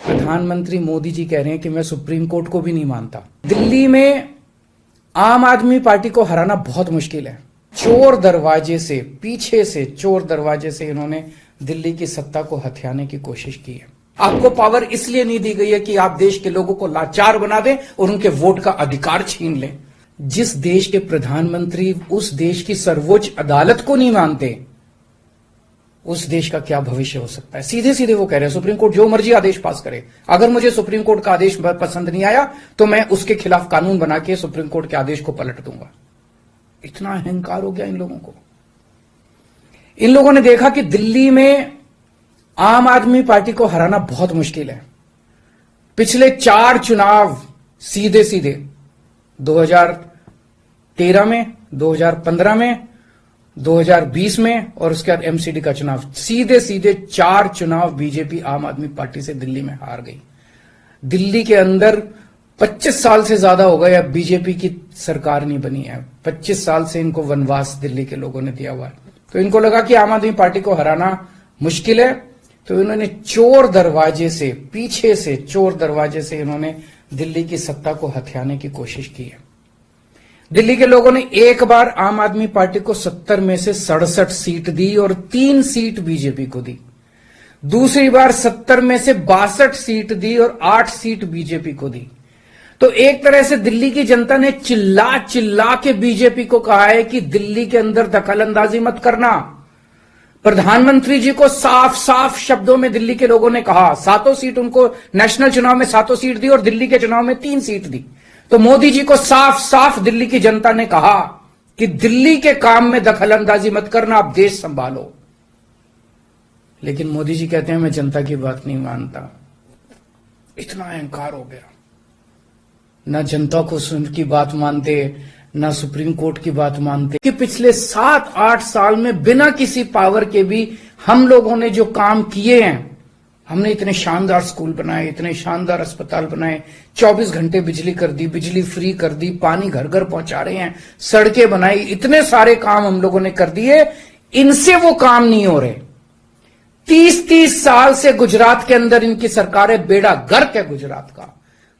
प्रधानमंत्री मोदी जी कह रहे हैं कि मैं सुप्रीम कोर्ट को भी नहीं मानता। दिल्ली में आम आदमी पार्टी को हराना बहुत मुश्किल है। चोर दरवाजे से, पीछे से चोर दरवाजे से इन्होंने दिल्ली की सत्ता को हथियाने की कोशिश की है। आपको पावर इसलिए नहीं दी गई है कि आप देश के लोगों को लाचार बना दें और उनके वोट का अधिकार छीन लें। जिस देश के प्रधानमंत्री उस देश की सर्वोच्च अदालत को नहीं मानते, उस देश का क्या भविष्य हो सकता है। सीधे सीधे वो कह रहे हैं सुप्रीम कोर्ट जो मर्जी आदेश पास करे, अगर मुझे सुप्रीम कोर्ट का आदेश पसंद नहीं आया तो मैं उसके खिलाफ कानून बना के सुप्रीम कोर्ट के आदेश को पलट दूंगा। इतना अहंकार हो गया इन लोगों को। इन लोगों ने देखा कि दिल्ली में आम आदमी पार्टी को हराना बहुत मुश्किल है। पिछले 4 चुनाव सीधे सीधे 2013 में, 2015 में, 2020 में और उसके बाद एमसीडी का चुनाव, सीधे सीधे 4 चुनाव बीजेपी आम आदमी पार्टी से दिल्ली में हार गई। दिल्ली के अंदर 25 साल से ज्यादा हो गए अब बीजेपी की सरकार नहीं बनी है। 25 साल से इनको वनवास दिल्ली के लोगों ने दिया हुआ है। तो इनको लगा कि आम आदमी पार्टी को हराना मुश्किल है, तो इन्होंने चोर दरवाजे से, पीछे से चोर दरवाजे से इन्होंने दिल्ली की सत्ता को हथियाने की कोशिश की है। दिल्ली के लोगों ने एक बार आम आदमी पार्टी को 70 में से 67 सीट दी और 3 सीट बीजेपी को दी। दूसरी बार 70 में से 62 सीट दी और 8 सीट बीजेपी को दी। तो एक तरह से दिल्ली की जनता ने चिल्ला चिल्ला के बीजेपी को कहा है कि दिल्ली के अंदर दखलंदाजी मत करना। प्रधानमंत्री जी को साफ साफ शब्दों में दिल्ली के लोगों ने कहा, 7 सीट उनको नेशनल चुनाव में 7 सीट दी और दिल्ली के चुनाव में 3 सीट दी। तो मोदी जी को साफ साफ दिल्ली की जनता ने कहा कि दिल्ली के काम में दखलंदाजी मत करना, आप देश संभालो। लेकिन मोदी जी कहते हैं मैं जनता की बात नहीं मानता। इतना अहंकार हो गया। ना जनता को की बात मानते, ना सुप्रीम कोर्ट की बात मानते। कि पिछले 7-8 साल में बिना किसी पावर के भी हम लोगों ने जो काम किए हैं, हमने इतने शानदार स्कूल बनाए, इतने शानदार अस्पताल बनाए, 24 घंटे बिजली कर दी, बिजली फ्री कर दी, पानी घर घर पहुंचा रहे हैं, सड़कें बनाई, इतने सारे काम हम लोगों ने कर दिए। इनसे वो काम नहीं हो रहे। 30-30 साल से गुजरात के अंदर इनकी सरकार है, बेड़ा गर्क है गुजरात का।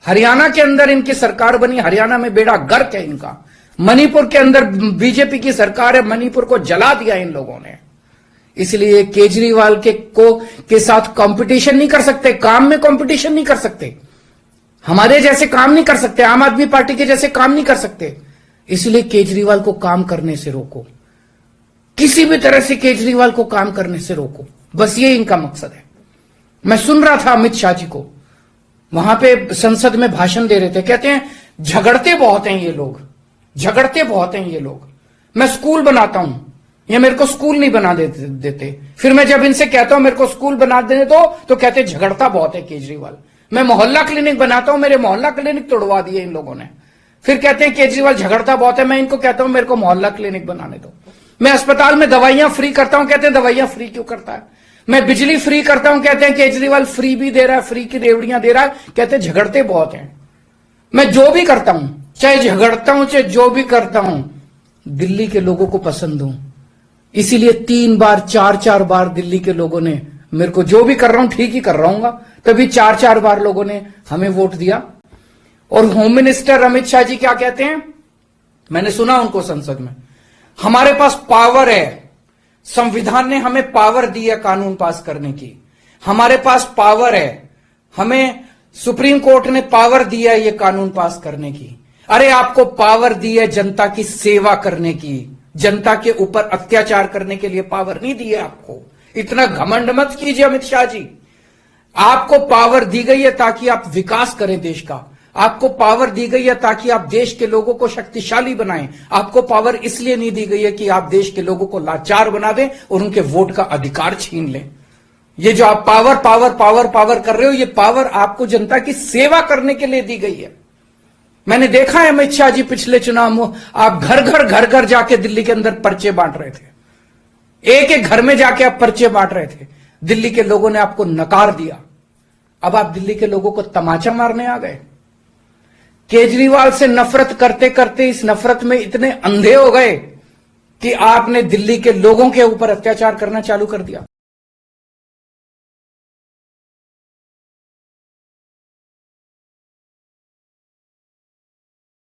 हरियाणा के अंदर इनकी सरकार बनी, हरियाणा में बेड़ा गर्क है इनका। मणिपुर के अंदर बीजेपी की सरकार है, मणिपुर को जला दिया इन लोगों ने। इसलिए केजरीवाल के साथ कंपटीशन नहीं कर सकते, काम में कंपटीशन नहीं कर सकते, हमारे जैसे काम नहीं कर सकते, आम आदमी पार्टी के जैसे काम नहीं कर सकते। इसलिए केजरीवाल को काम करने से रोको, किसी भी तरह से केजरीवाल को काम करने से रोको, बस ये इनका मकसद है। मैं सुन रहा था अमित शाह जी को, वहां पे संसद में भाषण दे रहे थे, कहते हैं झगड़ते बहुत हैं ये लोग, झगड़ते बहुत हैं ये लोग। मैं स्कूल बनाता हूं, ये मेरे को स्कूल नहीं बना देते। फिर मैं जब इनसे कहता हूं मेरे को स्कूल बना देने दो, तो कहते झगड़ता बहुत है केजरीवाल। मैं मोहल्ला क्लिनिक बनाता हूं, मेरे मोहल्ला क्लिनिक तोड़वा दिए इन लोगों ने। फिर कहते हैं केजरीवाल झगड़ता बहुत है। मैं इनको कहता हूं मेरे को मोहल्ला क्लिनिक बनाने दो। मैं अस्पताल में दवाइयां फ्री करता हूं, कहते हैं दवाइयां फ्री क्यों करता है। मैं बिजली फ्री करता हूं, कहते हैं केजरीवाल फ्री भी दे रहा है, फ्री की रेवड़ियां दे रहा है, कहते हैं झगड़ते बहुत हैं। मैं जो भी करता हूं, चाहे झगड़ता हूं चाहे जो भी करता हूं, दिल्ली के लोगों को पसंद हूं। इसीलिए 3 बार 4-4 बार दिल्ली के लोगों ने मेरे को, जो भी कर रहा हूं ठीक ही कर रहा हूंगा, तभी 4-4 बार लोगों ने हमें वोट दिया। और होम मिनिस्टर अमित शाह जी क्या कहते हैं, मैंने सुना उनको संसद में, हमारे पास पावर है, संविधान ने हमें पावर दी है कानून पास करने की, हमारे पास पावर है, हमें सुप्रीम कोर्ट ने पावर दिया है ये कानून पास करने की। अरे आपको पावर दी है जनता की सेवा करने की, जनता के ऊपर अत्याचार करने के लिए पावर नहीं दी है आपको। इतना घमंड मत कीजिए अमित शाह जी। आपको पावर दी गई है ताकि आप विकास करें देश का, आपको पावर दी गई है ताकि आप देश के लोगों को शक्तिशाली बनाएं। आपको पावर इसलिए नहीं दी गई है कि आप देश के लोगों को लाचार बना दें और उनके वोट का अधिकार छीन लें। ये जो आप पावर पावर पावर पावर कर रहे हो, ये पावर आपको जनता की सेवा करने के लिए दी गई है। मैंने देखा है अमित शाह जी पिछले चुनाव में आप घर घर जाके दिल्ली के अंदर पर्चे बांट रहे थे, एक एक घर में जाके आप पर्चे बांट रहे थे। दिल्ली के लोगों ने आपको नकार दिया। अब आप दिल्ली के लोगों को तमाचा मारने आ गए। केजरीवाल से नफरत करते करते इस नफरत में इतने अंधे हो गए कि आपने दिल्ली के लोगों के ऊपर अत्याचार करना चालू कर दिया।